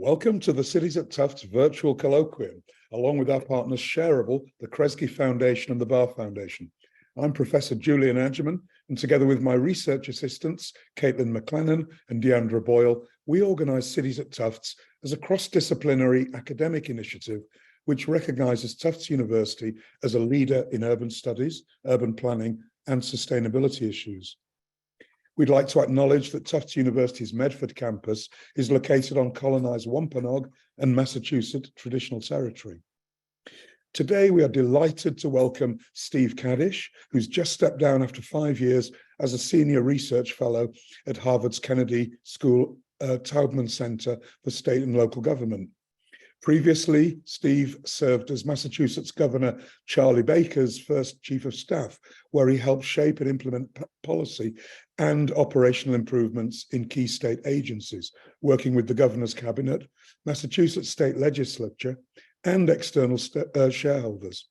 Welcome to the Cities at Tufts virtual colloquium, along with our partners Shareable, the Kresge Foundation and the Bar Foundation. I'm Professor Julian Adgerman, and together with my research assistants, Caitlin McLennan and Deandra Boyle, we organise Cities at Tufts as a cross-disciplinary academic initiative which recognises Tufts University as a leader in urban studies, urban planning and sustainability issues. We'd like to acknowledge that Tufts University's Medford campus is located on colonised Wampanoag and Massachusetts traditional territory. Today, we are delighted to welcome Steve Kadish, who's just stepped down after 5 years as a senior research fellow at Harvard's Kennedy School Taubman Center for State and Local Government. Previously, Steve served as Massachusetts Governor Charlie Baker's first chief of staff, where he helped shape and implement policy and operational improvements in key state agencies, working with the governor's cabinet, Massachusetts state legislature, and external shareholders.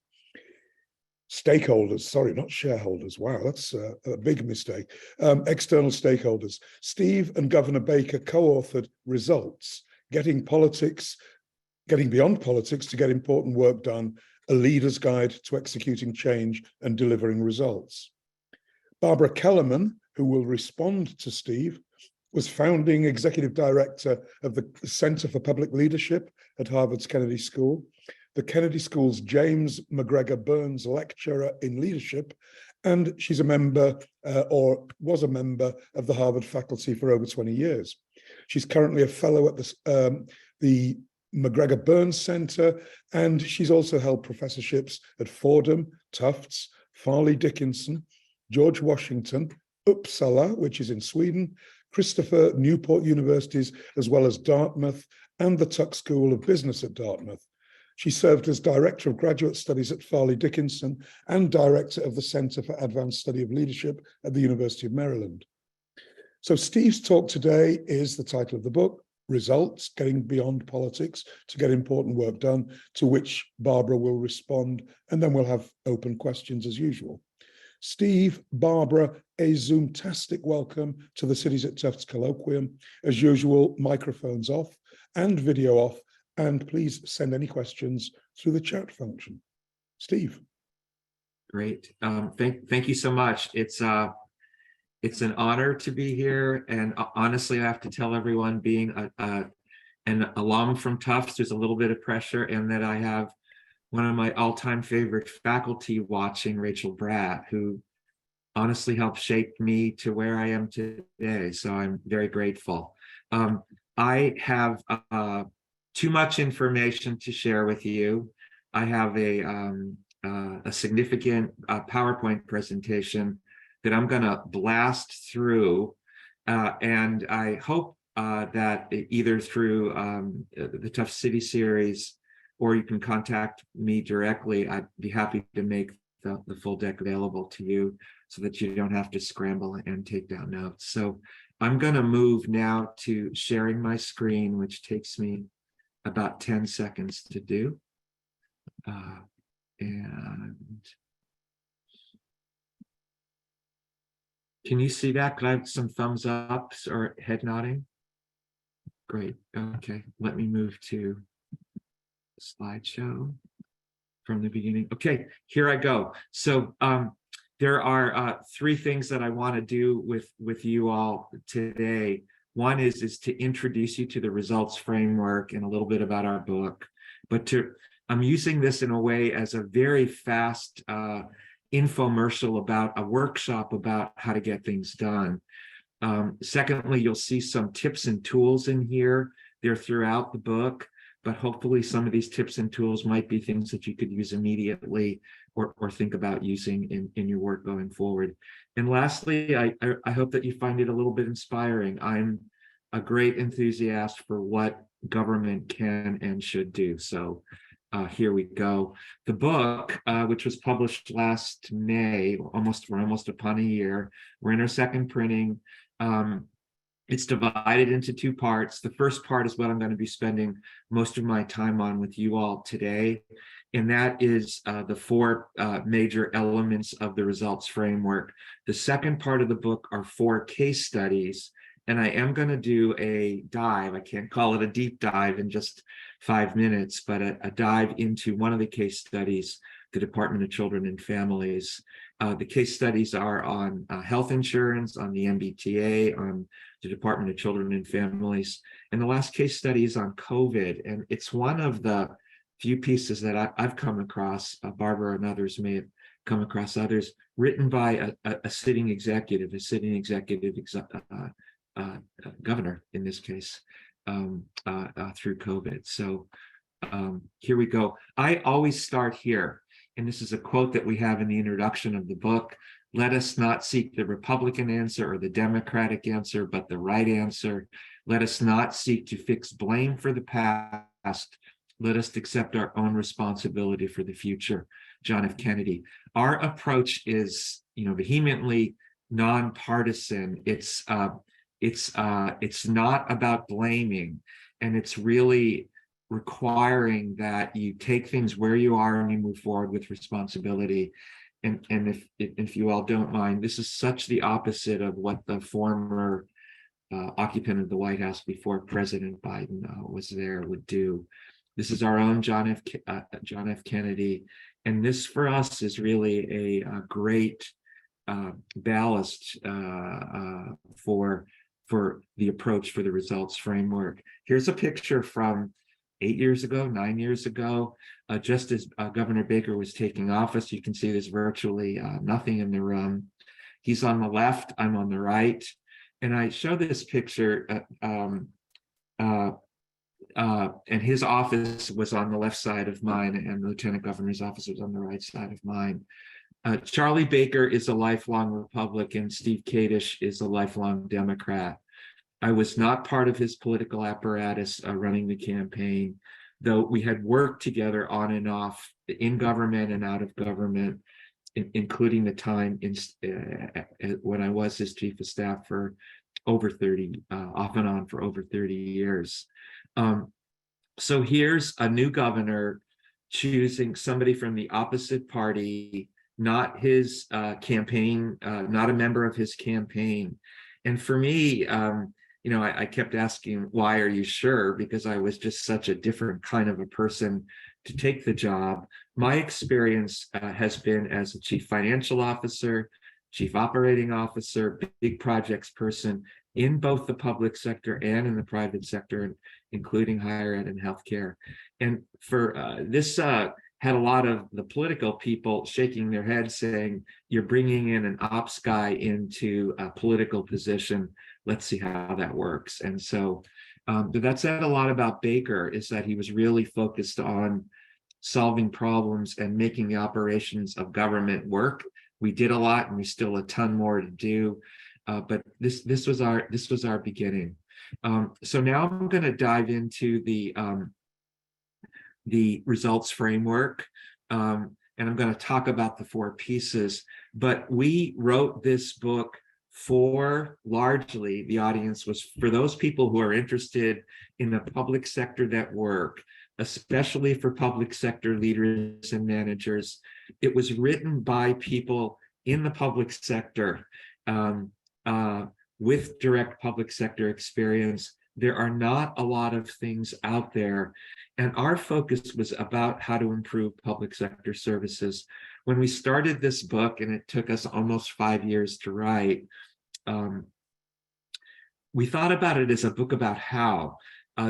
Stakeholders, sorry, not shareholders. Wow, that's a big mistake. External stakeholders. Steve and Governor Baker co-authored Results, Getting Beyond Politics to Get Important Work Done, a Leader's Guide to Executing Change and Delivering Results. Barbara Kellerman, who will respond to Steve, was founding executive director of the Center for Public Leadership at Harvard's Kennedy School, the Kennedy School's James McGregor Burns Lecturer in Leadership, and she's a member or was a member of the Harvard faculty for over 20 years. She's currently a fellow at the McGregor Burns Center, and she's also held professorships at Fordham, Tufts, Farley Dickinson, George Washington, Uppsala, which is in Sweden, Christopher Newport Universities, as well as Dartmouth and the Tuck School of Business at Dartmouth. She served as Director of Graduate Studies at Farley Dickinson and Director of the Center for Advanced Study of Leadership at the University of Maryland. So Steve's talk today is the title of the book, Results, Getting Beyond Politics to Get Important Work Done, to which Barbara will respond, and then we'll have open questions as usual. Steve, Barbara, a Zoom-tastic welcome to the Cities at Tufts Colloquium. As usual, microphones off and video off, and please send any questions through the chat function. Steve. Great. Thank you so much. It's an honor to be here, and honestly, I have to tell everyone, being an alum from Tufts, there's a little bit of pressure, and that I have one of my all-time favorite faculty watching, Rachel Bratt, who honestly helped shape me to where I am today. So I'm very grateful. I have too much information to share with you. I have a significant PowerPoint presentation that I'm going to blast through, and I hope that either through the Tufts City series, or you can contact me directly. I'd be happy to make the full deck available to you so that you don't have to scramble and take down notes. So I'm going to move now to sharing my screen, which takes me about 10 seconds to do. And can you see that? Could I have some thumbs ups or head nodding? Great. Okay, let me move to slideshow from the beginning. Okay, here I go. So there are three things that I want to do with you all today. One is to introduce you to the results framework and a little bit about our book, but I'm using this in a way as a very fast infomercial about a workshop about how to get things done. Secondly, you'll see some tips and tools in here. They're throughout the book, but hopefully some of these tips and tools might be things that you could use immediately or think about using in your work going forward. And lastly, I hope that you find it a little bit inspiring. I'm a great enthusiast for what government can and should do. So here we go. The book, which was published last May, we're almost upon a year. We're in our second printing. It's divided into two parts. The first part is what I'm going to be spending most of my time on with you all today, and that is the four major elements of the results framework. The second part of the book are 4 case studies, And I am going to do a dive. I can't call it a deep dive in just 5 minutes, but a dive into one of the case studies, the Department of Children and Families. The case studies are on health insurance, on the MBTA, on the Department of Children and Families. And the last case study is on COVID. And it's one of the few pieces that I've come across, Barbara and others may have come across others, written by a sitting executive, governor in this case, through COVID. So here we go. I always start here, and this is a quote that we have in the introduction of the book. Let us not seek the Republican answer or the Democratic answer, but the right answer. Let us not seek to fix blame for the past. Let us accept our own responsibility for the future. John F. Kennedy. Our approach is, vehemently nonpartisan. It's not about blaming, and it's really requiring that you take things where you are and you move forward with responsibility. And if you all don't mind, this is such the opposite of what the former occupant of the White House before President Biden was there would do. This is our own John F. Kennedy, and this for us is really a great ballast for the approach for the results framework. Here's a picture from 8 years ago, 9 years ago, just as Governor Baker was taking office. You can see there's virtually nothing in the room. He's on the left, I'm on the right. And I show this picture, and his office was on the left side of mine, and the Lieutenant Governor's office was on the right side of mine. Charlie Baker is a lifelong Republican. Steve Kadish is a lifelong Democrat. I was not part of his political apparatus running the campaign, though we had worked together on and off in government and out of government, including the time when I was his chief of staff for over 30, off and on for over 30 years. So here's a new governor choosing somebody from the opposite party, not his campaign, not a member of his campaign. And for me, I kept asking, why are you sure? Because I was just such a different kind of a person to take the job. My experience has been as a chief financial officer, chief operating officer, big projects person in both the public sector and in the private sector, including higher ed and healthcare. And for this had a lot of the political people shaking their heads saying, you're bringing in an ops guy into a political position. Let's see how that works. And so that said a lot about Baker, is that he was really focused on solving problems and making the operations of government work. We did a lot, and we still a ton more to do. But this was our beginning. So now I'm going to dive into the results framework, and I'm going to talk about the 4 pieces. But we wrote this book for, largely, the audience was for those people who are interested in the public sector that work, especially for public sector leaders and managers. It was written by people in the public sector with direct public sector experience. There are not a lot of things out there, and our focus was about how to improve public sector services. When we started this book, and it took us almost 5 years to write, we thought about it as a book about how.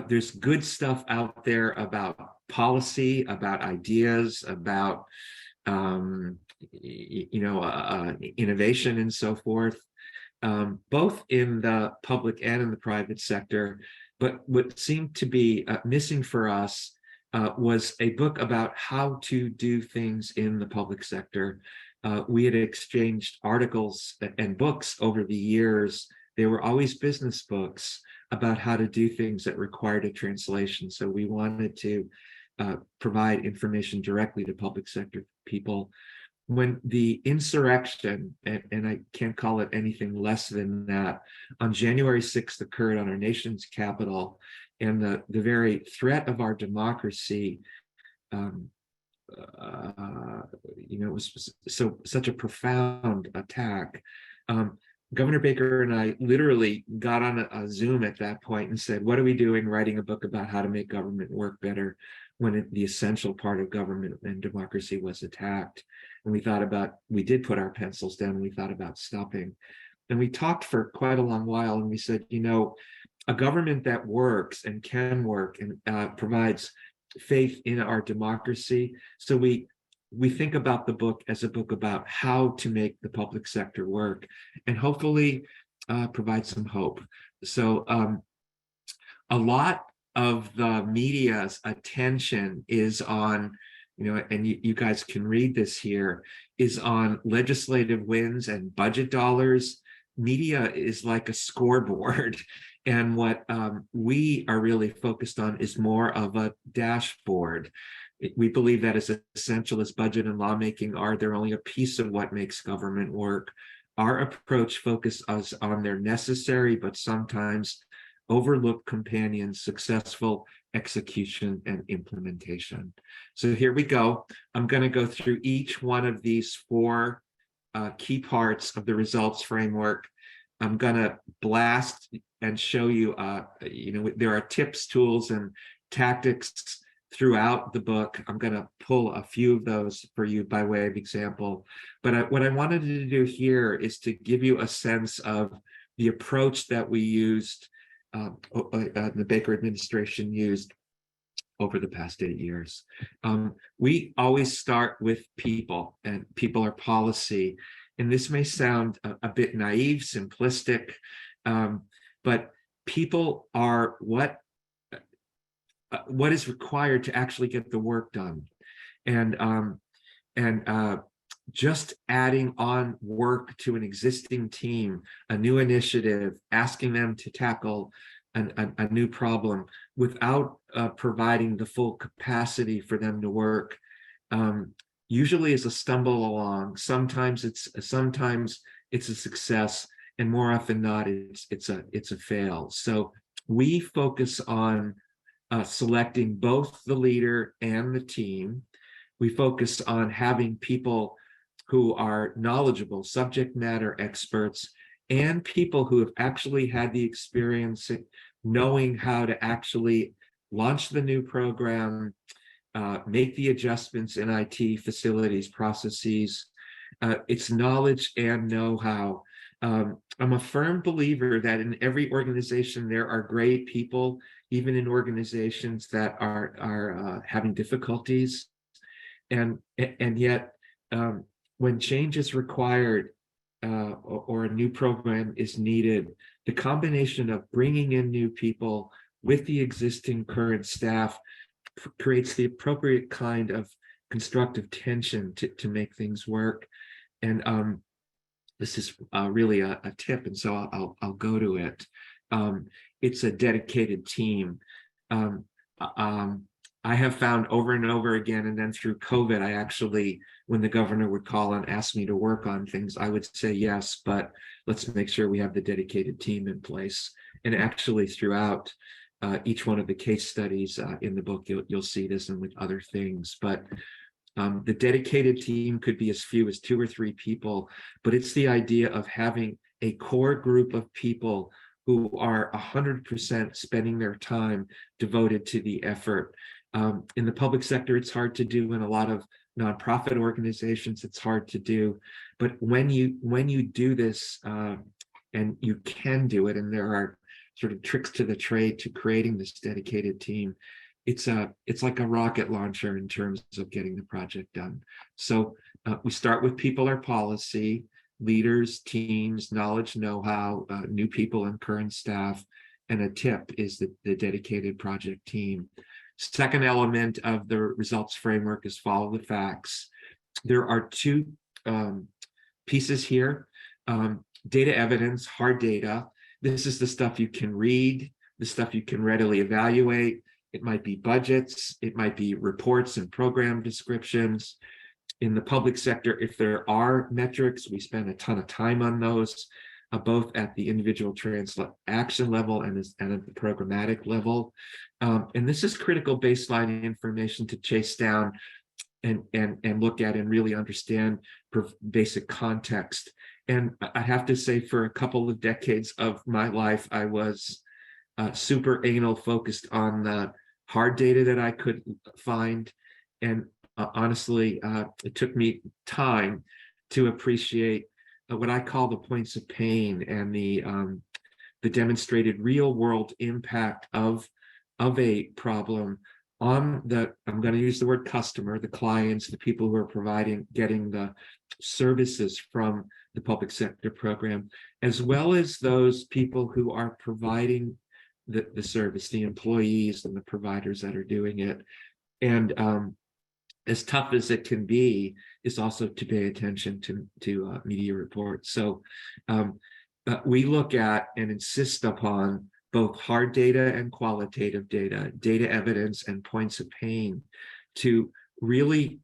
There's good stuff out there about policy, about ideas, about innovation and so forth, both in the public and in the private sector. But what seemed to be missing for us was a book about how to do things in the public sector. We had exchanged articles and books over the years. They were always business books about how to do things that required a translation. So we wanted to provide information directly to public sector people. When the insurrection, and I can't call it anything less than that, on January 6th occurred on our nation's capital, and the very threat of our democracy, it was such a profound attack. Governor Baker and I literally got on a Zoom at that point and said, what are we doing writing a book about how to make government work better when the essential part of government and democracy was attacked? And we did put our pencils down and we thought about stopping. And we talked for quite a long while and we said, a government that works and can work and provides faith in our democracy. So we think about the book as a book about how to make the public sector work and hopefully provide some hope. So a lot of the media's attention is on, and you guys can read this here, is on legislative wins and budget dollars. Media is like a scoreboard. And what we are really focused on is more of a dashboard. We believe that as essential as budget and lawmaking are, they're only a piece of what makes government work. Our approach focuses on their necessary, but sometimes overlooked companions, successful execution and implementation. So here we go. I'm going to go through each one of these four key parts of the results framework. I'm going to blast and show you, there are tips, tools, and tactics throughout the book. I'm going to pull a few of those for you by way of example. But what I wanted to do here is to give you a sense of the approach that we used, the Baker administration used over the past 8 years. We always start with people, and people are policy. And this may sound a bit naive, simplistic, but people are what is required to actually get the work done. And just adding on work to an existing team, a new initiative, asking them to tackle a new problem without providing the full capacity for them to work, usually is a stumble along. Sometimes it's a success, and more often not, it's a fail. So we focus on selecting both the leader and the team. We focus on having people who are knowledgeable, subject matter experts, and people who have actually had the experience knowing how to actually launch the new program, make the adjustments in IT, facilities, processes. It's knowledge and know-how. I'm a firm believer that in every organization there are great people, even in organizations that are having difficulties, and yet when change is required or a new program is needed, the combination of bringing in new people with the existing current staff creates the appropriate kind of constructive tension to make things work. And this is really a tip, and so I'll go to it. It's a dedicated team. I have found over and over again, and then through COVID, I actually, when the governor would call and ask me to work on things, I would say yes, but let's make sure we have the dedicated team in place. And actually throughout each one of the case studies in the book, you'll see this, and with other things. But the dedicated team could be as few as 2 or 3 people, but it's the idea of having a core group of people who are 100% spending their time devoted to the effort. In the public sector, it's hard to do. In a lot of nonprofit organizations, it's hard to do. But when you do this, and you can do it, and there are sort of tricks to the trade to creating this dedicated team, it's like a rocket launcher in terms of getting the project done. So we start with people or policy, leaders, teams, knowledge, know-how, new people and current staff, and a tip is the dedicated project team. Second element of the results framework is follow the facts. There are 2 pieces here. Data evidence, hard data. This is the stuff you can read, the stuff you can readily evaluate. It might be budgets, it might be reports and program descriptions. In the public sector, if there are metrics, we spend a ton of time on those, both at the individual transaction level and at the programmatic level. And this is critical baseline information to chase down and look at and really understand basic context. And I have to say, for a couple of decades of my life, I was super anal focused on the hard data that I could find. And honestly, it took me time to appreciate what I call the points of pain and the demonstrated real world impact of a problem on the, I'm going to use the word customer, the clients, the people who are getting the services from the public sector program, as well as those people who are providing the service, the employees and the providers that are doing it. And as tough as it can be, is also to pay attention to media reports. So we look at and insist upon both hard data and qualitative data, data evidence and points of pain, to really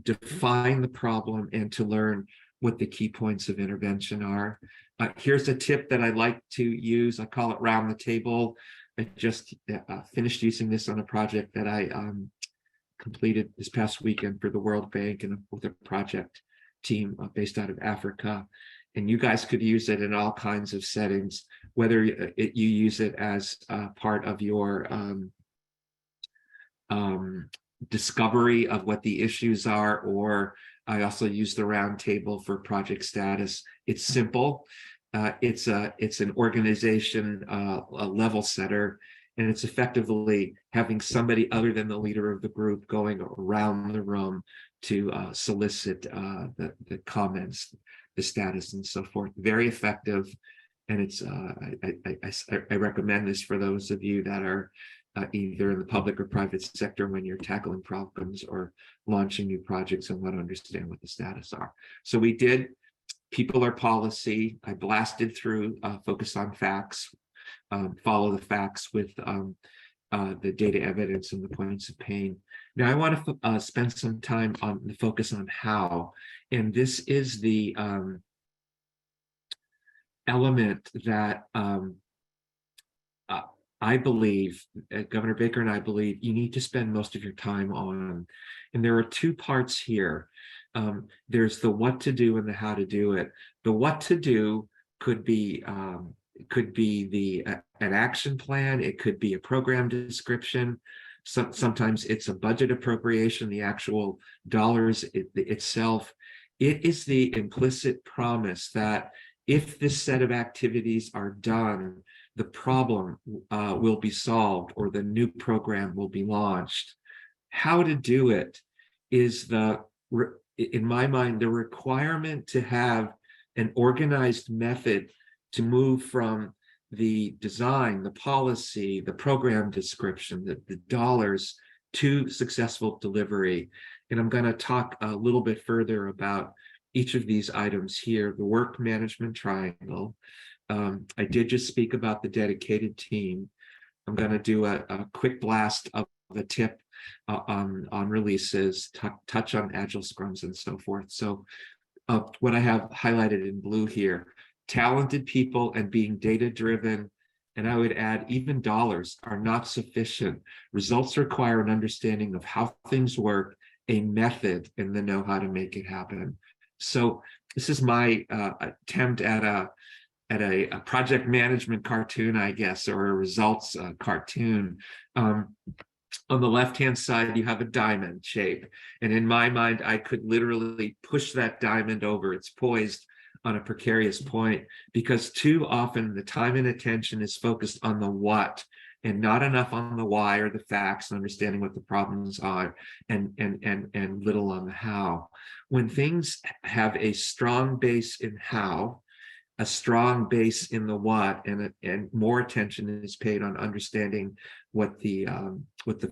define the problem and to learn what the key points of intervention are. Here's a tip that I like to use. I call it round the table. I just finished using this on a project that I completed this past weekend for the World Bank and with a project team based out of Africa. And you guys could use it in all kinds of settings, whether you use it as part of your discovery of what the issues are, or I also use the round table for project status. It's simple. It's an organization a level setter, and it's effectively having somebody other than the leader of the group going around the room to solicit the comments, the status, and so forth. Very effective, and it's I recommend this for those of you that are either in the public or private sector when you're tackling problems or launching new projects and want to understand what the status are. So we did people or policy. I blasted through focus on facts, follow the facts with the data evidence and the points of pain. Now I want to spend some time on the focus on how, and this is the element that I believe, Governor Baker and I believe, you need to spend most of your time on. And there are two parts here. There's the what to do and the how to do it. The what to do could be an action plan. It could be a program description. Sometimes it's a budget appropriation, the actual dollars itself. It is the implicit promise that if this set of activities are done, the problem will be solved or the new program will be launched. How to do it is in my mind, the requirement to have an organized method to move from the design, the policy, the program description, the dollars to successful delivery. And I'm going to talk a little bit further about each of these items here. The work management triangle. I did just speak about the dedicated team. I'm going to do a quick blast of a tip on releases, touch on agile scrums and so forth. So what I have highlighted in blue here, talented people and being data driven, and I would add even dollars are not sufficient. Results require an understanding of how things work, a method, and the know how to make it happen. So this is my attempt at a project management cartoon, I guess, or a results cartoon. On the left-hand side, you have a diamond shape. And in my mind, I could literally push that diamond over. It's poised on a precarious point because too often the time and attention is focused on the what and not enough on the why or the facts and understanding what the problems are, and little on the how. When things have a strong base in how, a strong base in the what, and more attention is paid on understanding what the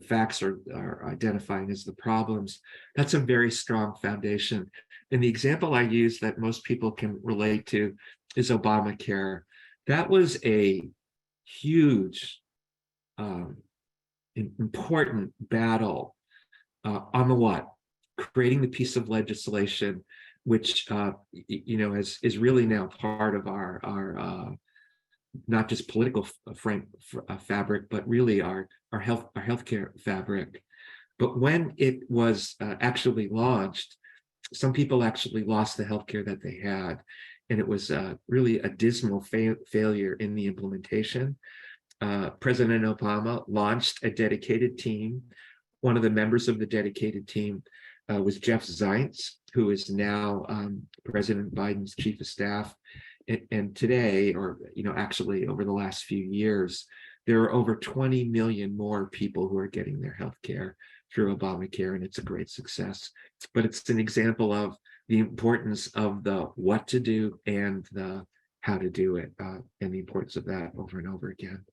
facts are identifying as the problems, that's a very strong foundation. And the example I use that most people can relate to is Obamacare. That was a huge, important battle on the what, creating the piece of legislation which is really now part of our not just political fabric, but really our healthcare fabric. But when it was actually launched, some people actually lost the healthcare that they had, and it was really a dismal failure in the implementation. President Obama launched a dedicated team. One of the members of the dedicated team was Jeff Zients, who is now President Biden's chief of staff. And today, or actually over the last few years, there are over 20 million more people who are getting their health care through Obamacare, and it's a great success. But it's an example of the importance of the what to do and the how to do it, and the importance of that over and over again.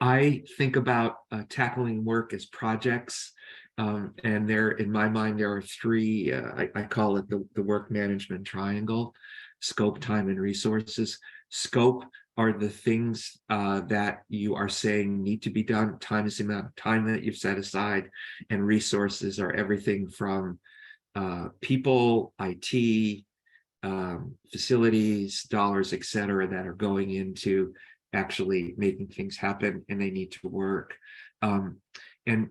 I think about tackling work as projects, and in my mind, there are three, I call it the work management triangle: scope, time, and resources. Scope are the things that you are saying need to be done. Time is the amount of time that you've set aside, and resources are everything from people, IT, facilities, dollars, et cetera, that are going into actually making things happen, and they need to work. And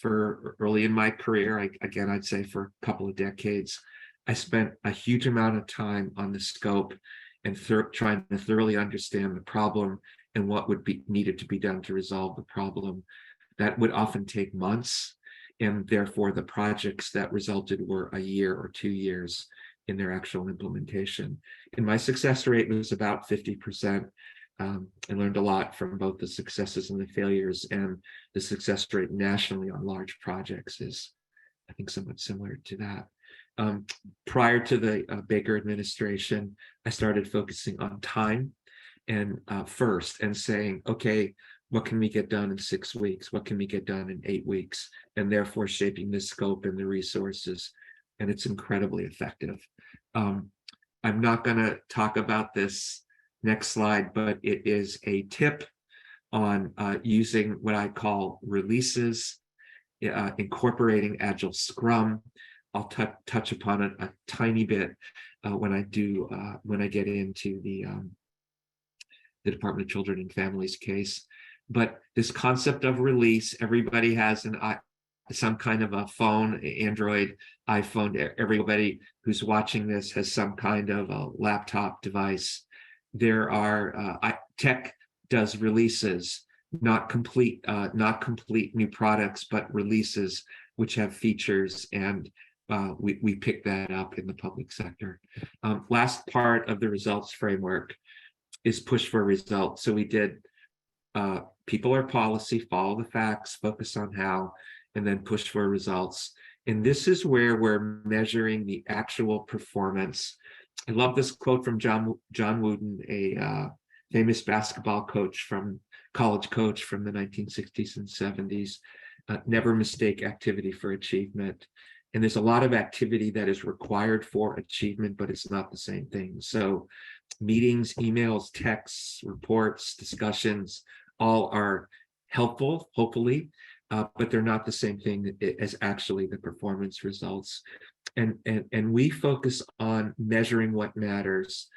for early in my career, I'd say for a couple of decades, I spent a huge amount of time on the scope and trying to thoroughly understand the problem and what would be needed to be done to resolve the problem. That would often take months, and therefore the projects that resulted were a year or 2 years in their actual implementation. And my success rate was about 50%. I learned a lot from both the successes and the failures, and the success rate nationally on large projects is, I think, somewhat similar to that. Prior to the Baker administration, I started focusing on time and first, and saying, okay, what can we get done in 6 weeks? What can we get done in 8 weeks? And therefore shaping the scope and the resources. And it's incredibly effective. I'm not going to talk about this next slide, but it is a tip on using what I call releases, incorporating Agile Scrum. I'll touch upon it a tiny bit when I get into the Department of Children and Families case. But this concept of release, everybody has some kind of a phone, Android, iPhone. Everybody who's watching this has some kind of a laptop device. There are tech does releases, not complete new products, but releases which have features, and we pick that up in the public sector. Last part of the results framework is push for results. So we did people or policy, follow the facts, focus on how, and then push for results. And this is where we're measuring the actual performance. I love this quote from John Wooden, a famous basketball coach college coach from the 1960s and 70s. Never mistake activity for achievement. And there's a lot of activity that is required for achievement, but it's not the same thing. So meetings, emails, texts, reports, discussions, all are helpful, hopefully, but they're not the same thing as actually the performance results. And we focus on measuring what matters,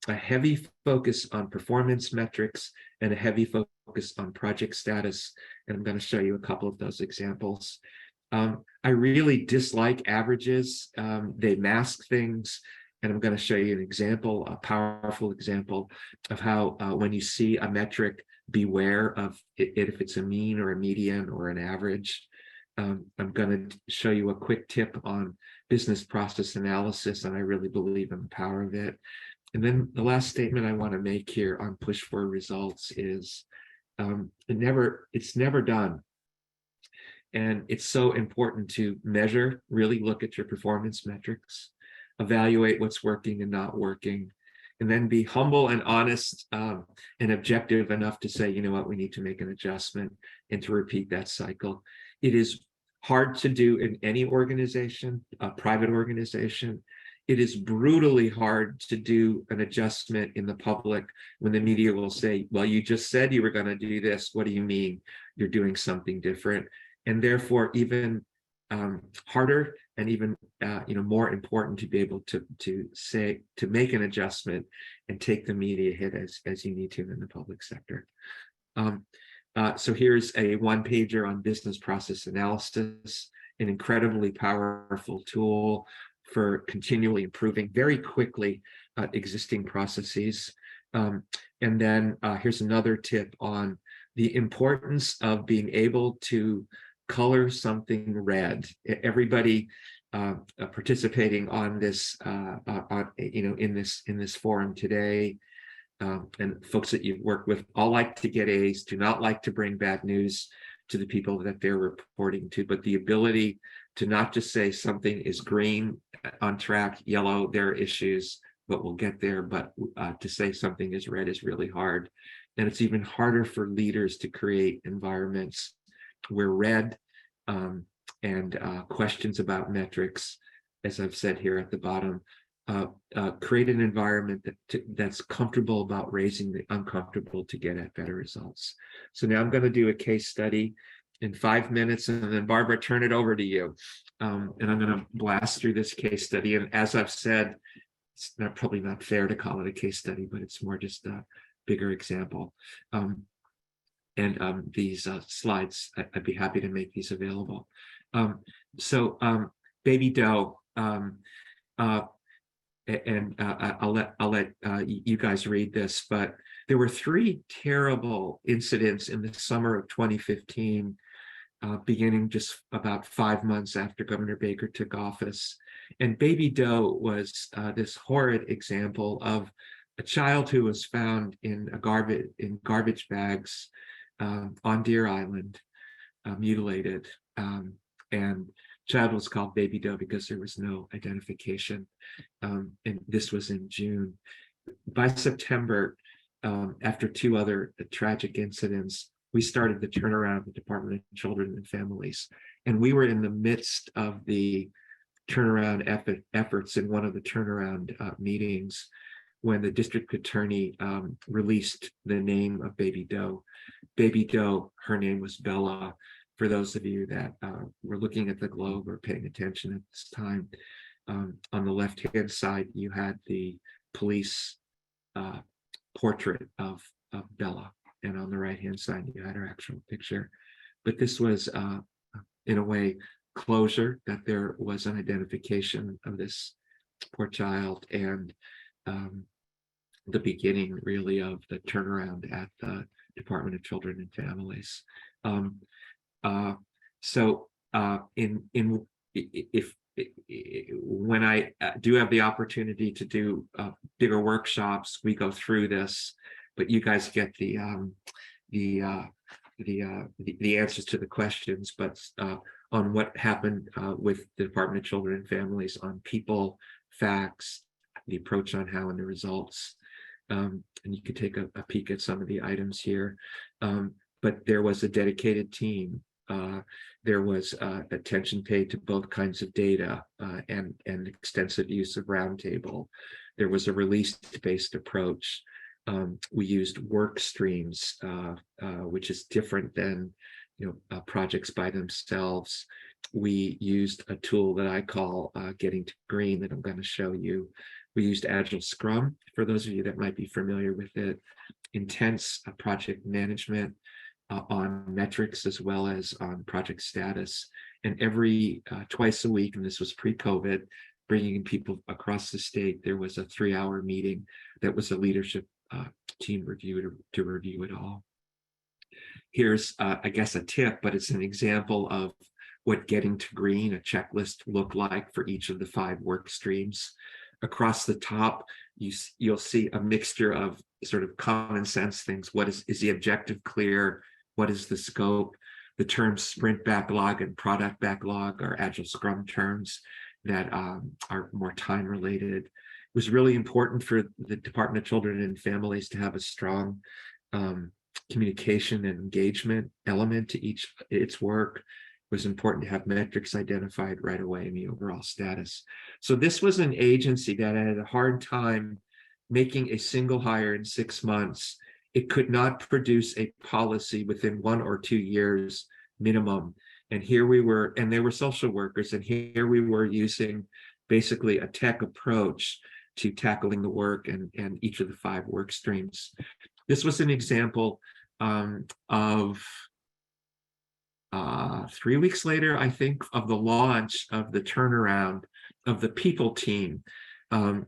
a heavy focus on performance metrics and a heavy focus on project status. And I'm going to show you a couple of those examples. I really dislike averages. They mask things. And I'm going to show you an example, a powerful example of how when you see a metric, beware of it if it's a mean or a median or an average. I'm going to show you a quick tip on business process analysis, and I really believe in the power of it. And then the last statement I want to make here on push for results is it's never done. And it's so important to measure, really look at your performance metrics, evaluate what's working and not working, and then be humble and honest and objective enough to say, you know what, we need to make an adjustment, and to repeat that cycle. It is hard to do in any organization, a private organization. It is brutally hard to do an adjustment in the public when the media will say, well, you just said you were going to do this. What do you mean you're doing something different? And therefore, even harder and even more important to be able to make an adjustment and take the media hit as you need to in the public sector. So here's a one-pager on business process analysis, an incredibly powerful tool for continually improving very quickly existing processes. And then here's another tip on the importance of being able to color something red. Everybody participating on this, in this forum today, and folks that you've worked with all like to get A's, do not like to bring bad news to the people that they're reporting to, but the ability to not just say something is green, on track, yellow, there are issues, but we'll get there, but to say something is red is really hard. And it's even harder for leaders to create environments where red and questions about metrics, as I've said here at the bottom, create an environment that's comfortable about raising the uncomfortable to get at better results. So now I'm going to do a case study in 5 minutes, and then Barbara, turn it over to you. And I'm going to blast through this case study. And as I've said, it's probably not fair to call it a case study, but it's more just a bigger example. These slides, I'd be happy to make these available. Baby doe, I'll let you guys read this, but there were 3 terrible incidents in the summer of 2015, beginning just about 5 months after Governor Baker took office. And baby doe was this horrid example of a child who was found in garbage bags on Deer Island, mutilated, and child was called baby doe because there was no identification, and this was in June. By September, after 2 other tragic incidents, we started the turnaround of the Department of Children and Families, and we were in the midst of the turnaround efforts in one of the turnaround meetings when the district attorney released the name of baby doe. Baby doe, her name was Bella. For those of you that were looking at the globe or paying attention at this time, on the left-hand side, you had the police portrait of Bella, and on the right-hand side, you had her actual picture. But this was, in a way, closure that there was an identification of this poor child, and the beginning, really, of the turnaround at the Department of Children and Families. When I do have the opportunity to do bigger workshops, we go through this, but you guys get the answers to the questions. But on what happened with the Department of Children and Families on people, facts, the approach on how, and the results. And you could take a peek at some of the items here. But there was a dedicated team. There was attention paid to both kinds of data and extensive use of roundtable. There was a release-based approach. We used work streams, which is different than projects by themselves. We used a tool that I call Getting to Green that I'm going to show you. We used Agile Scrum, for those of you that might be familiar with it, intense project management on metrics as well as on project status. And every twice a week, and this was pre-COVID, bringing in people across the state, there was a 3-hour meeting that was a leadership team review to review it all. Here's, I guess, a tip, but it's an example of what Getting to Green, a checklist, looked like for each of the 5 work streams. Across the top, you'll see a mixture of sort of common sense things. What is the objective clear? What is the scope? The terms sprint backlog and product backlog are Agile Scrum terms that are more time related. It was really important for the Department of Children and Families to have a strong communication and engagement element to its work. It was important to have metrics identified right away in the overall status. So this was an agency that had a hard time making a single hire in 6 months. It could not produce a policy within 1 or 2 years minimum. And here we were, and they were social workers, and here we were using basically a tech approach to tackling the work and each of the 5 work streams. This was an example of 3 weeks later, I think, of the launch of the turnaround of the people team. And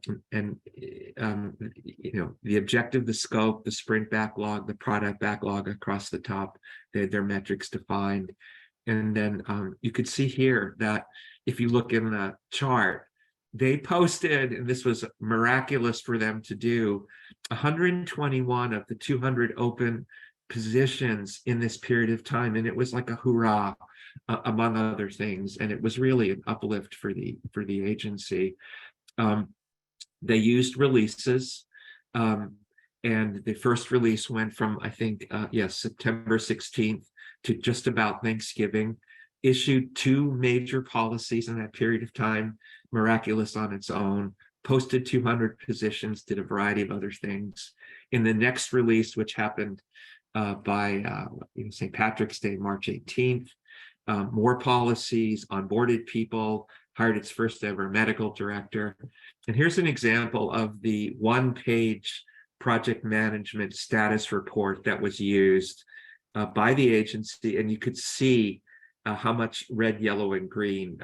the objective, the scope, the sprint backlog, the product backlog across the top, their metrics defined. And then you could see here that if you look in the chart, they posted, and this was miraculous for them to do, 121 of the 200 open positions in this period of time. And it was like a hurrah, among other things. And it was really an uplift for the agency. They used releases, and the first release went from, I think, September 16th to just about Thanksgiving, issued 2 major policies in that period of time, miraculous on its own, posted 200 positions, did a variety of other things. In the next release, which happened by St. Patrick's Day, March 18th, more policies, onboarded people, hired its first ever medical director. And here's an example of the 1-page project management status report that was used by the agency. And you could see how much red, yellow, and green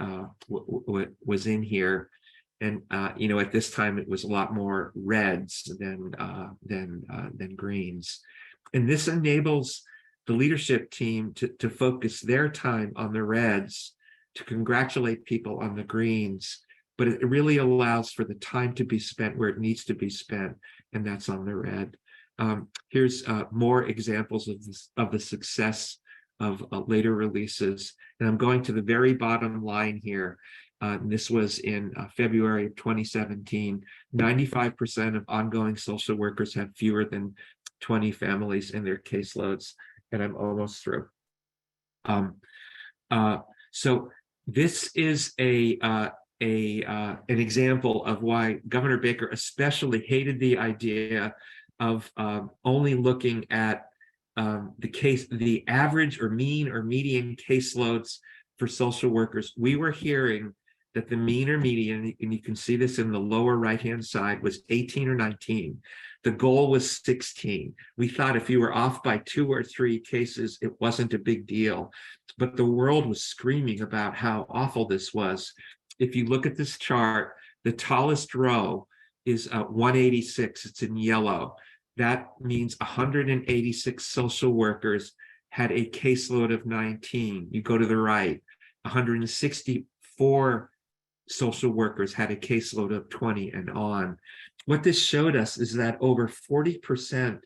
was in here. And at this time it was a lot more reds than greens. And this enables the leadership team to focus their time on the reds, to congratulate people on the greens, but it really allows for the time to be spent where it needs to be spent, and that's on the red. Here's more examples of the success of later releases, and I'm going to the very bottom line here. This was in February of 2017. 95% of ongoing social workers have fewer than 20 families in their caseloads, and I'm almost through. So this is an example of why Governor Baker especially hated the idea of only looking at the average or mean or median caseloads for social workers. We were hearing that the mean or median, and you can see this in the lower right-hand side, was 18 or 19. The goal was 16. We thought if you were off by 2 or 3 cases, it wasn't a big deal. But the world was screaming about how awful this was. If you look at this chart, the tallest row is 186. It's in yellow. That means 186 social workers had a caseload of 19. You go to the right, 164 social workers had a caseload of 20 and on. What this showed us is that over 40%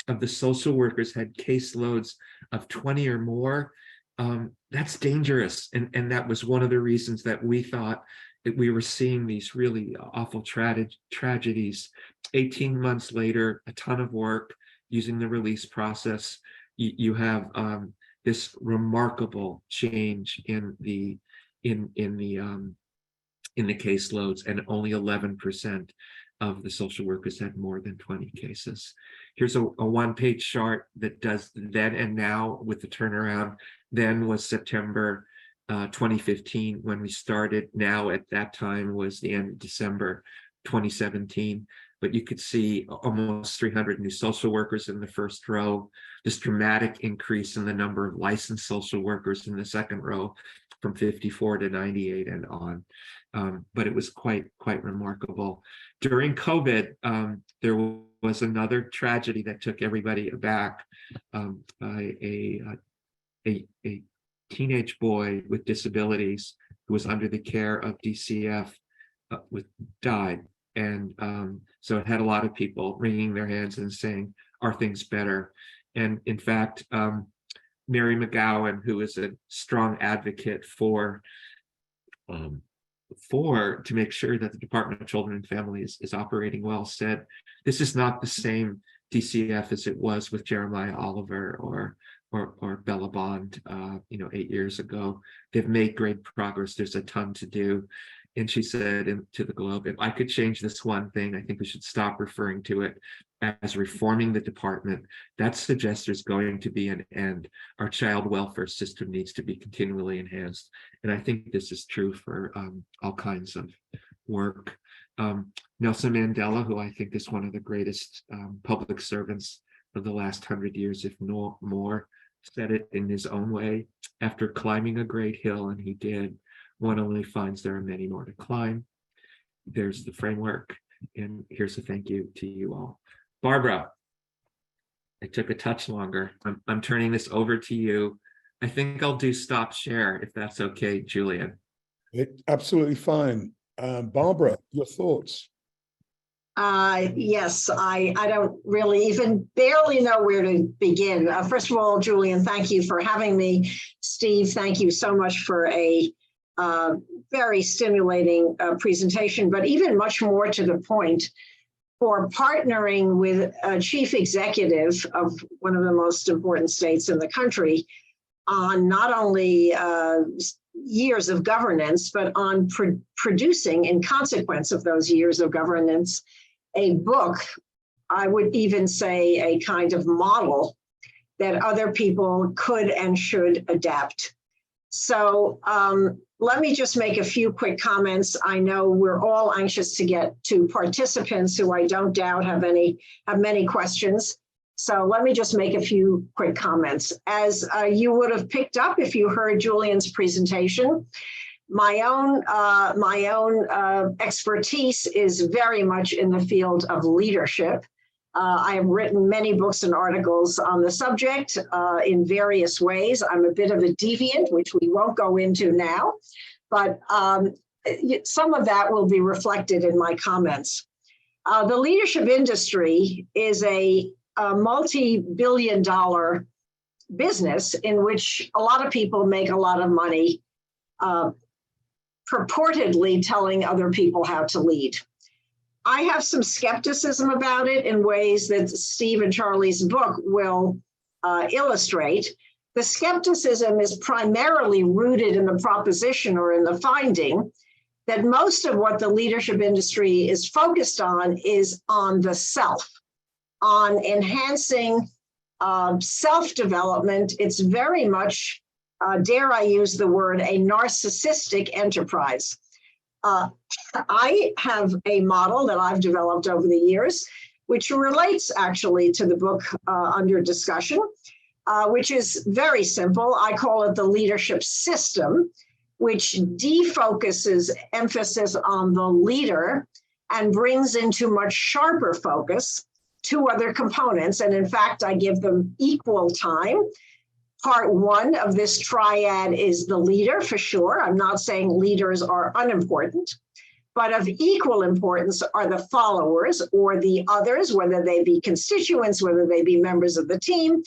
of the social workers had caseloads of 20 or more. That's dangerous. And that was one of the reasons that we thought that we were seeing these really awful tragedies. 18 months later, a ton of work using the release process. You have this remarkable change in the caseloads, and only 11% of the social workers had more than 20 cases. Here's a 1-page chart that does then and now with the turnaround. Then was September 2015 when we started. Now at that time was the end of December 2017. But you could see almost 300 new social workers in the first row, this dramatic increase in the number of licensed social workers in the second row from 54 to 98 and on. But it was quite remarkable. During COVID, there was another tragedy that took everybody aback. A teenage boy with disabilities who was under the care of DCF died. And so it had a lot of people wringing their hands and saying, are things better? And in fact, Mary McGowan, who is a strong advocate to make sure that the Department of Children and Families is operating well, said, this is not the same DCF as it was with Jeremiah Oliver or Bella Bond, 8 years ago. They've made great progress. There's a ton to do. And she said to the Globe, if I could change this one thing, I think we should stop referring to it as reforming the department. That suggests there's going to be an end. Our child welfare system needs to be continually enhanced. And I think this is true for all kinds of work. Nelson Mandela, who I think is one of the greatest public servants of the last 100 years, if not more, said it in his own way. After climbing a great hill, and he did, one only finds there are many more to climb. there's the framework. And here's a thank you to you all. Barbara, it took a touch longer. I'm turning this over to you. I think I'll do stop share if that's okay, Julian. Absolutely fine. Barbara, your thoughts? Yes, I don't really even barely know where to begin. First of all, Julian, thank you for having me. Steve, thank you so much for a very stimulating presentation, but even much more to the point, for partnering with a chief executive of one of the most important states in the country on not only years of governance, but on producing, in consequence of those years of governance, a book, I would even say a kind of model that other people could and should adapt. So let me just make a few quick comments. I know we're all anxious to get to participants who I don't doubt have many questions. So let me just make a few quick comments. As you would have picked up if you heard Julian's presentation, my own expertise is very much in the field of leadership. I have written many books and articles on the subject in various ways. I'm a bit of a deviant, which we won't go into now, but some of that will be reflected in my comments. The leadership industry is a multi-billion-dollar business in which a lot of people make a lot of money, purportedly telling other people how to lead. I have some skepticism about it in ways that Steve and Charlie's book will illustrate. The skepticism is primarily rooted in the proposition or in the finding that most of what the leadership industry is focused on is on the self, on enhancing self-development. It's very much, dare I use the word, a narcissistic enterprise. I have a model that I've developed over the years, which relates actually to the book under discussion, which is very simple. I call it the leadership system, which defocuses emphasis on the leader and brings into much sharper focus two other components. And in fact, I give them equal time. Part one of this triad is the leader, for sure. I'm not saying leaders are unimportant, but of equal importance are the followers or the others, whether they be constituents, whether they be members of the team,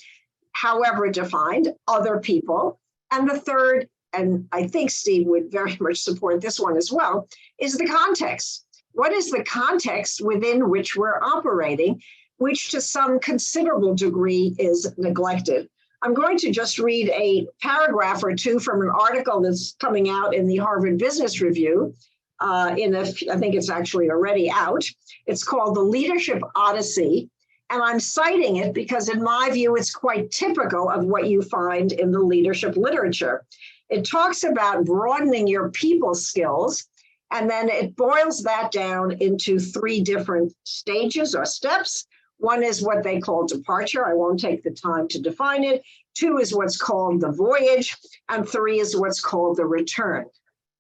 however defined, other people. And the third, and I think Steve would very much support this one as well, is the context. What is the context within which we're operating, which to some considerable degree is neglected? I'm going to just read a paragraph or two from an article that's coming out in the Harvard Business Review. I think it's actually already out. It's called The Leadership Odyssey. And I'm citing it because in my view, it's quite typical of what you find in the leadership literature. It talks about broadening your people skills, and then it boils that down into three different stages or steps. One is what they call departure. I won't take the time to define it. Two is what's called the voyage. And three is what's called the return.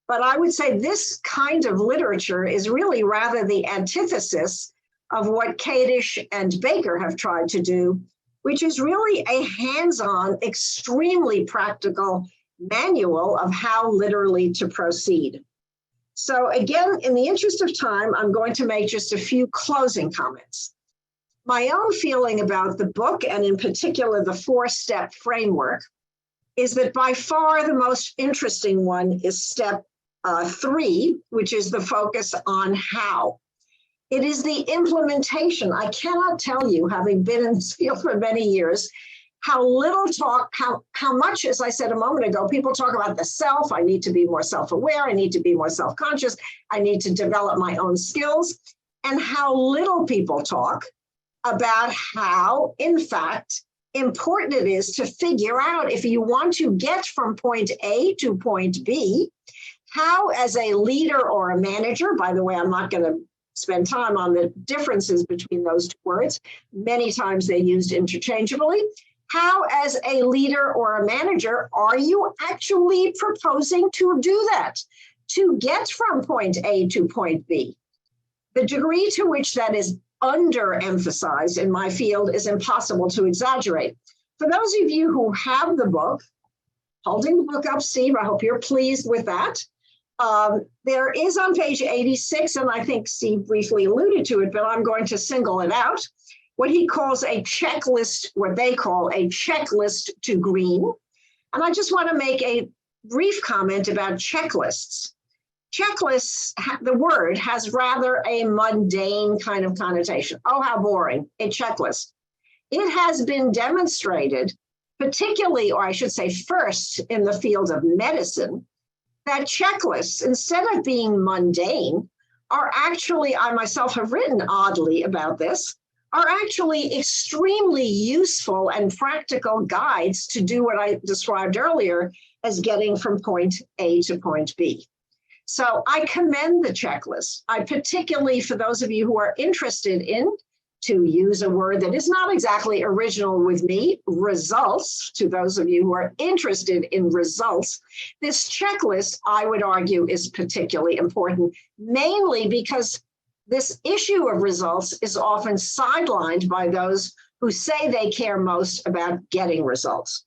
But I would say this kind of literature is really rather the antithesis of what Kadish and Baker have tried to do, which is really a hands-on, extremely practical manual of how literally to proceed. So again, in the interest of time, I'm going to make just a few closing comments. My own feeling about the book, and in particular the four-step framework, is that by far the most interesting one is step 3, which is the focus on how. It is the implementation. I cannot tell you, having been in this field for many years, how little talk, how much, as I said a moment ago, people talk about the self. I need to be more self-aware. I need to be more self-conscious. I need to develop my own skills. And how little people talk about how, in fact, important it is to figure out if you want to get from point A to point B, how as a leader or a manager, by the way, I'm not going to spend time on the differences between those two words. Many times they're used interchangeably. How as a leader or a manager are you actually proposing to do that, to get from point A to point B? The degree to which that is underemphasized in my field is impossible to exaggerate. For those of you who have the book, holding the book up, Steve, I hope you're pleased with that. There is on page 86, and I think Steve briefly alluded to it, but I'm going to single it out, what he calls a checklist, what they call a checklist to green. And I just want to make a brief comment about checklists. Checklists, the word has rather a mundane kind of connotation. Oh, how boring, a checklist. It has been demonstrated, particularly, or I should say first in the field of medicine, that checklists, instead of being mundane, are actually, I myself have written oddly about this, are actually extremely useful and practical guides to do what I described earlier as getting from point A to point B. So I commend the checklist. I particularly, for those of you who are interested in, to use a word that is not exactly original with me, results, to those of you who are interested in results, this checklist, I would argue, is particularly important, mainly because this issue of results is often sidelined by those who say they care most about getting results.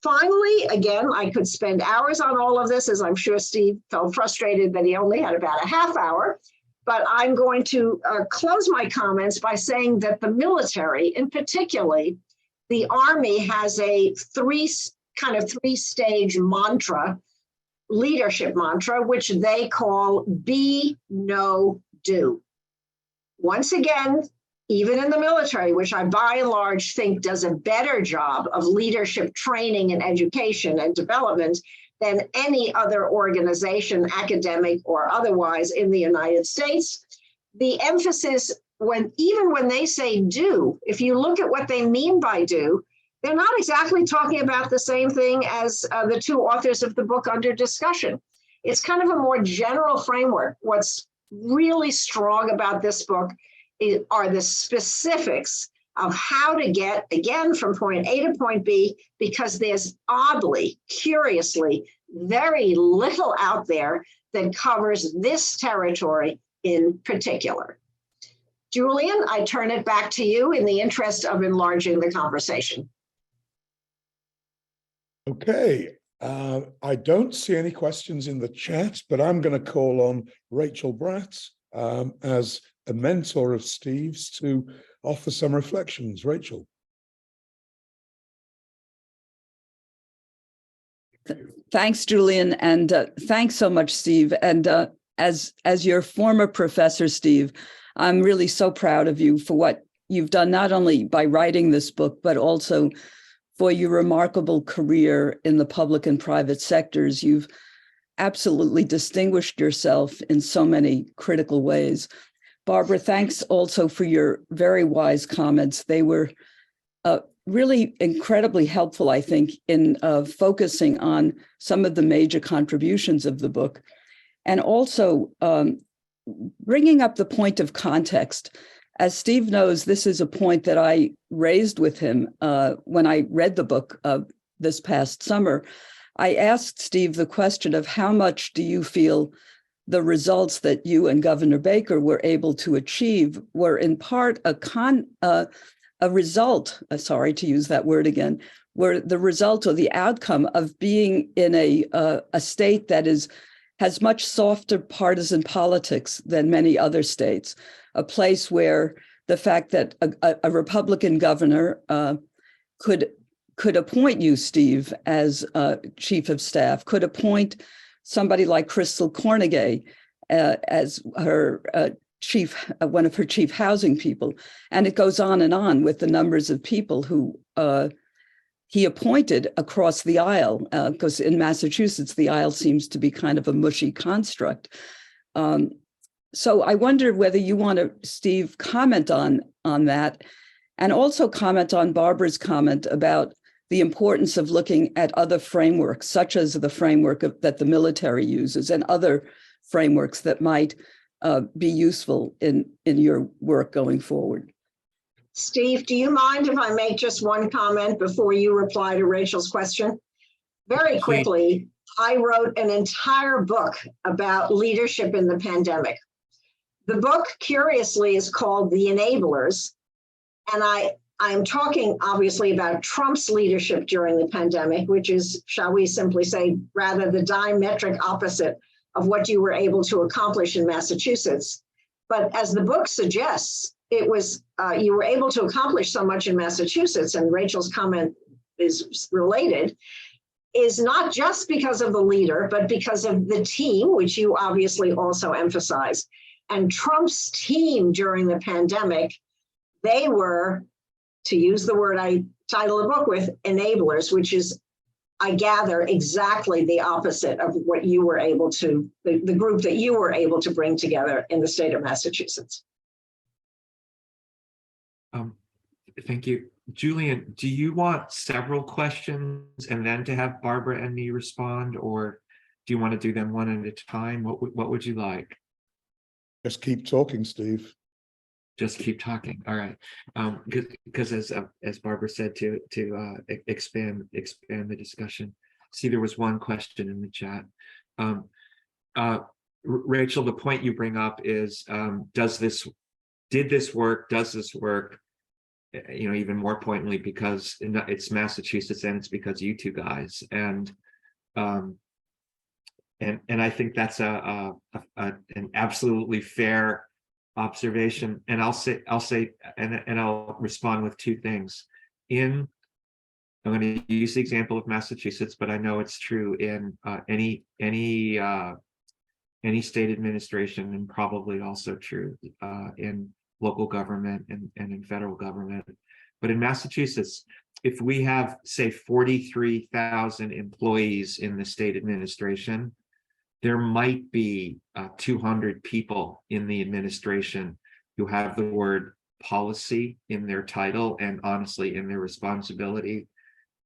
Finally, again, I could spend hours on all of this, as I'm sure Steve felt frustrated that he only had about a half hour, but I'm going to close my comments by saying that the military, in particularly, the Army has a three-stage mantra, leadership mantra, which they call be, know, do. Once again, even in the military, which I by and large think does a better job of leadership training and education and development than any other organization, academic or otherwise, in the United States, the emphasis, even when they say do, if you look at what they mean by do, they're not exactly talking about the same thing as the two authors of the book under discussion. It's kind of a more general framework. What's really strong about this book are the specifics of how to get, again, from point A to point B, because there's oddly, curiously, very little out there that covers this territory in particular. Julian, I turn it back to you in the interest of enlarging the conversation. Okay, I don't see any questions in the chat, but I'm going to call on Rachel Bratt as a mentor of Steve's to offer some reflections. Rachel. Thanks, Julian, and thanks so much, Steve. And as your former professor, Steve, I'm really so proud of you for what you've done, not only by writing this book, but also for your remarkable career in the public and private sectors. You've absolutely distinguished yourself in so many critical ways. Barbara, thanks also for your very wise comments. They were really incredibly helpful, I think, in focusing on some of the major contributions of the book, and also bringing up the point of context. As Steve knows, this is a point that I raised with him when I read the book this past summer. I asked Steve the question of how much do you feel the results that you and Governor Baker were able to achieve were in part a result, sorry to use that word again, were the result or the outcome of being in a state that has much softer partisan politics than many other states, a place where the fact that a Republican governor could appoint you, Steve, as chief of staff, could appoint somebody like Crystal Cornegay as her one of her chief housing people. And it goes on with the numbers of people who he appointed across the aisle, because in Massachusetts, the aisle seems to be kind of a mushy construct. So I wonder whether you want to, Steve, comment on that, and also comment on Barbara's comment about the importance of looking at other frameworks, such as the framework that the military uses and other frameworks that might be useful in your work going forward. Steve, do you mind if I make just one comment before you reply to Rachel's question? Very quickly, I wrote an entire book about leadership in the pandemic. The book, curiously, is called The Enablers. And I'm talking obviously about Trump's leadership during the pandemic, which is, shall we simply say, rather the diametric opposite of what you were able to accomplish in Massachusetts. But as the book suggests, it was you were able to accomplish so much in Massachusetts, and Rachel's comment is related, is not just because of the leader, but because of the team, which you obviously also emphasized. And Trump's team during the pandemic, they were, to use the word I title the book with, enablers, which is, I gather, exactly the opposite of what you were able to, the group that you were able to bring together in the state of Massachusetts. Thank you. Julian, do you want several questions and then to have Barbara and me respond, or do you want to do them one at a time? What would you like? Just keep talking, Steve. Just keep talking. All right. Because as Barbara said, to expand the discussion. See, there was one question in the chat. Rachel, the point you bring up is, did this work? Does this work? You know, even more pointedly, because it's Massachusetts and it's because you two guys, and I think that's an absolutely fair observation. And I'll say, and I'll respond with two things. I'm going to use the example of Massachusetts, but I know it's true in any state administration, and probably also true in local government and in federal government. But in Massachusetts, if we have, say, 43,000 employees in the state administration, there might be 200 people in the administration who have the word policy in their title and honestly in their responsibility.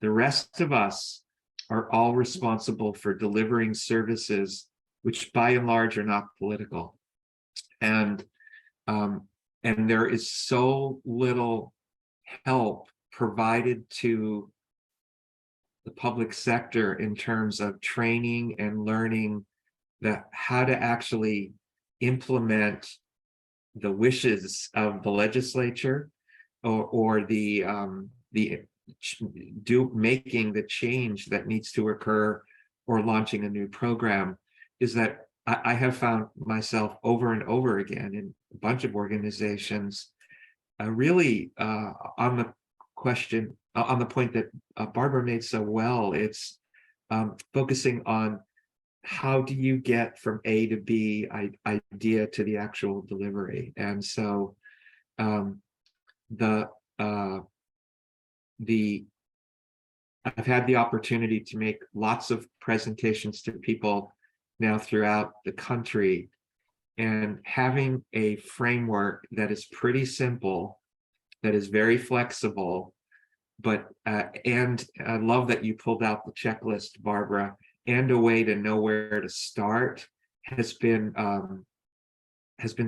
The rest of us are all responsible for delivering services which by and large are not political. And there is so little help provided to the public sector in terms of training and learning that how to actually implement the wishes of the legislature or making the change that needs to occur, or launching a new program, is that I have found myself over and over again in a bunch of organizations really on the question, on the point that Barbara made so well. It's focusing on how do you get from A to B idea to the actual delivery. And so I've had the opportunity to make lots of presentations to people now throughout the country, and having a framework that is pretty simple, that is very flexible, but and I love that you pulled out the checklist, Barbara, and a way to know where to start has been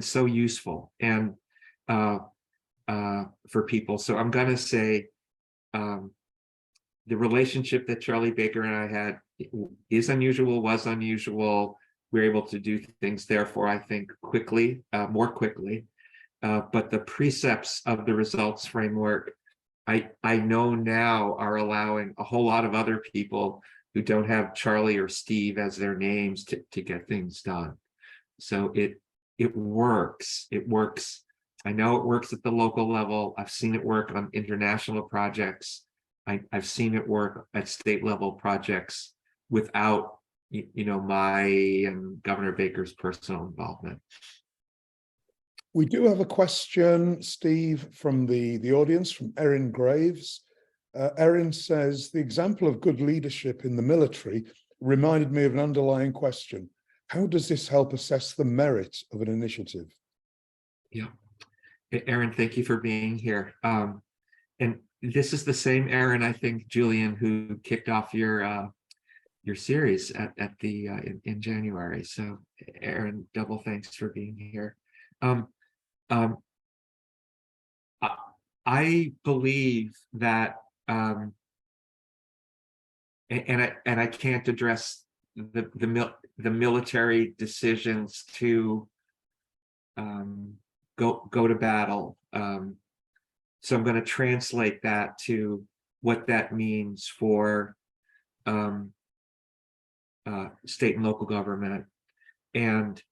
so useful and for people. So I'm going to say the relationship that Charlie Baker and I had is unusual, was unusual. We were able to do things, therefore, I think, quickly, more quickly. But the precepts of the results framework, I know now are allowing a whole lot of other people who don't have Charlie or Steve as their names to get things done. So it works. It works. I know it works at the local level. I've seen it work on international projects. I've seen it work at state level projects without, my and Governor Baker's personal involvement. We do have a question, Steve, from the audience, from Erin Graves. Erin says, the example of good leadership in the military reminded me of an underlying question. How does this help assess the merit of an initiative? Yeah. Erin, thank you for being here. And this is the same Erin, I think, Julian, who kicked off your series in January. So Erin, double thanks for being here. I believe that, and I can't address the military decisions to go to battle. So I'm going to translate that to what that means for state and local government. And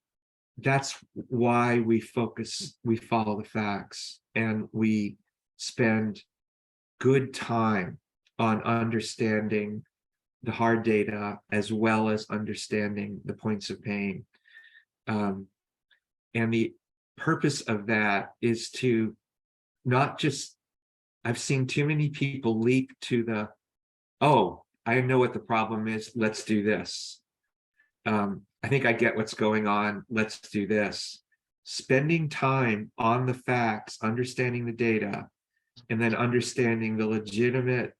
that's why we follow the facts, and we spend good time on understanding the hard data as well as understanding the points of pain. And the purpose of that is to not just, I've seen too many people leap to the, oh, I know what the problem is, let's do this. I think I get what's going on, let's do this. Spending time on the facts, understanding the data, and then understanding the legitimate,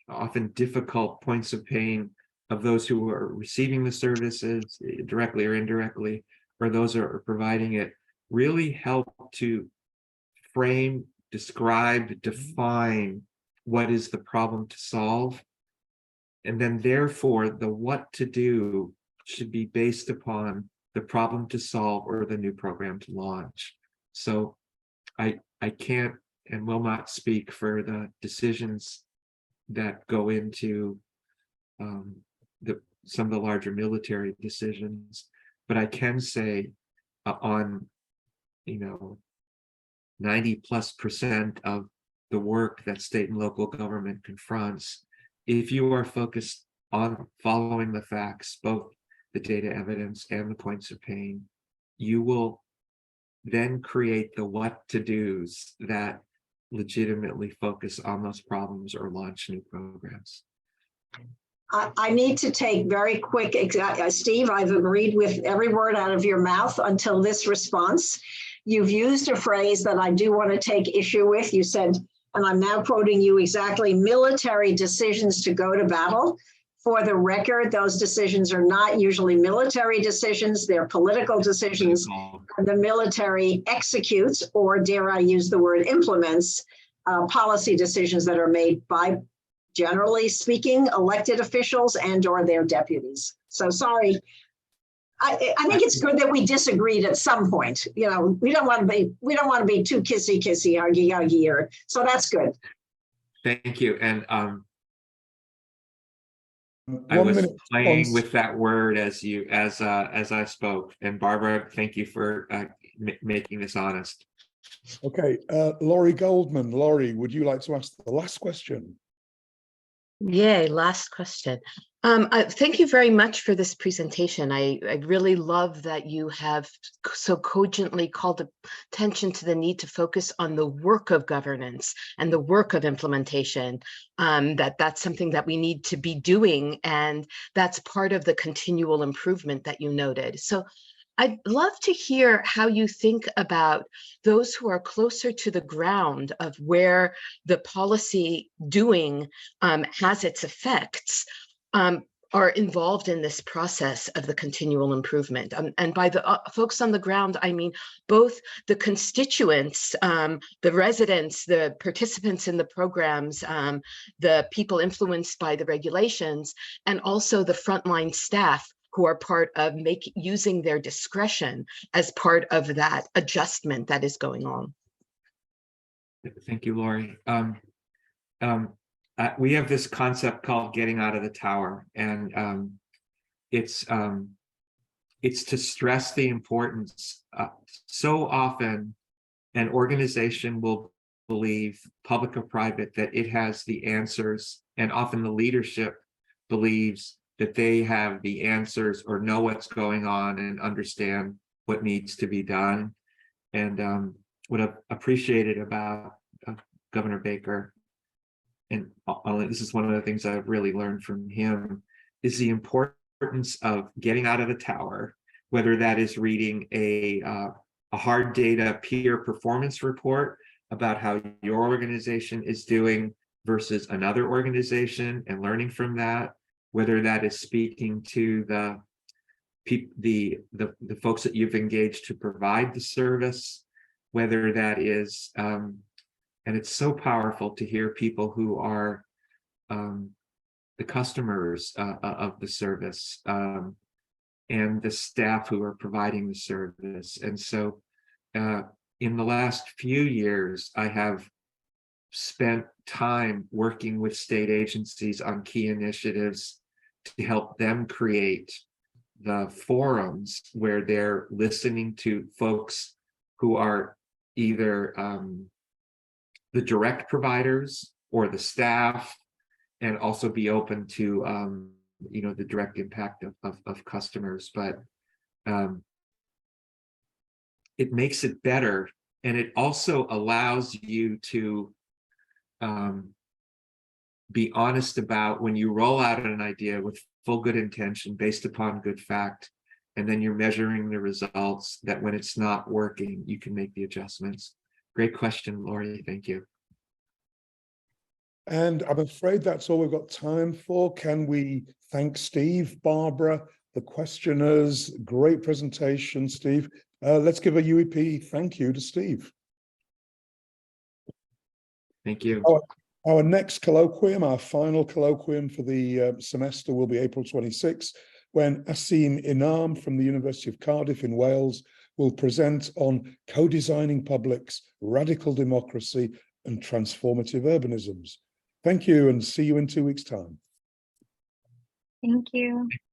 often difficult points of pain of those who are receiving the services directly or indirectly, or those who are providing it, really help to frame, describe, define what is the problem to solve. And then therefore, the what to do should be based upon the problem to solve or the new program to launch. So I can't and will not speak for the decisions that go into some of the larger military decisions, but I can say on 90+% of the work that state and local government confronts, if you are focused on following the facts, both the data evidence and the points of pain, you will then create the what to do's that legitimately focus on those problems or launch new programs. I need to take very quick, Steve, I've agreed with every word out of your mouth until this response. You've used a phrase that I do want to take issue with. You said, and I'm now quoting you exactly, military decisions to go to battle. For the record, those decisions are not usually military decisions, they're political decisions. And the military executes, or dare I use the word implements, policy decisions that are made by, generally speaking, elected officials and or their deputies. So sorry. I think it's good that we disagreed at some point. We don't want to be too kissy, huggy here. So that's good. Thank you. And I was playing with that word as I spoke. And Barbara, thank you for making this honest. Okay, Laurie Goldman. Laurie, would you like to ask the last question? Yay, last question. Thank you very much for this presentation. I really love that you have so cogently called attention to the need to focus on the work of governance and the work of implementation, that's something that we need to be doing, and that's part of the continual improvement that you noted. So I'd love to hear how you think about those who are closer to the ground of where the policy doing has its effects, are involved in this process of the continual improvement. And by the folks on the ground, I mean both the constituents, the residents, the participants in the programs, the people influenced by the regulations, and also the frontline staff who are part of using their discretion as part of that adjustment that is going on. Thank you, Laurie. We have this concept called getting out of the tower, and it's to stress the importance. So often, an organization will believe, public or private, that it has the answers, and often the leadership believes that they have the answers or know what's going on and understand what needs to be done. And what I've appreciated about Governor Baker, and this is one of the things I've really learned from him, is the importance of getting out of the tower, whether that is reading a hard data peer performance report about how your organization is doing versus another organization and learning from that, whether that is speaking to the folks that you've engaged to provide the service, whether that is, and it's so powerful to hear people who are the customers of the service, and the staff who are providing the service. And so in the last few years, I have spent time working with state agencies on key initiatives to help them create the forums where they're listening to folks who are either the direct providers or the staff, and also be open to the direct impact of customers. But it makes it better, and it also allows you to be honest about when you roll out an idea with full good intention based upon good fact, and then you're measuring the results, that when it's not working, you can make the adjustments. Great question, Lori. Thank you. And I'm afraid that's all we've got time for. Can we thank Steve, Barbara, the questioners? Great presentation, Steve. Let's give a UEP thank you to Steve. Thank you. Our next colloquium, our final colloquium for the semester, will be April 26, when Asim Inam from the University of Cardiff in Wales will present on co-designing publics, radical democracy, and transformative urbanisms. Thank you, and see you in 2 weeks' time. Thank you.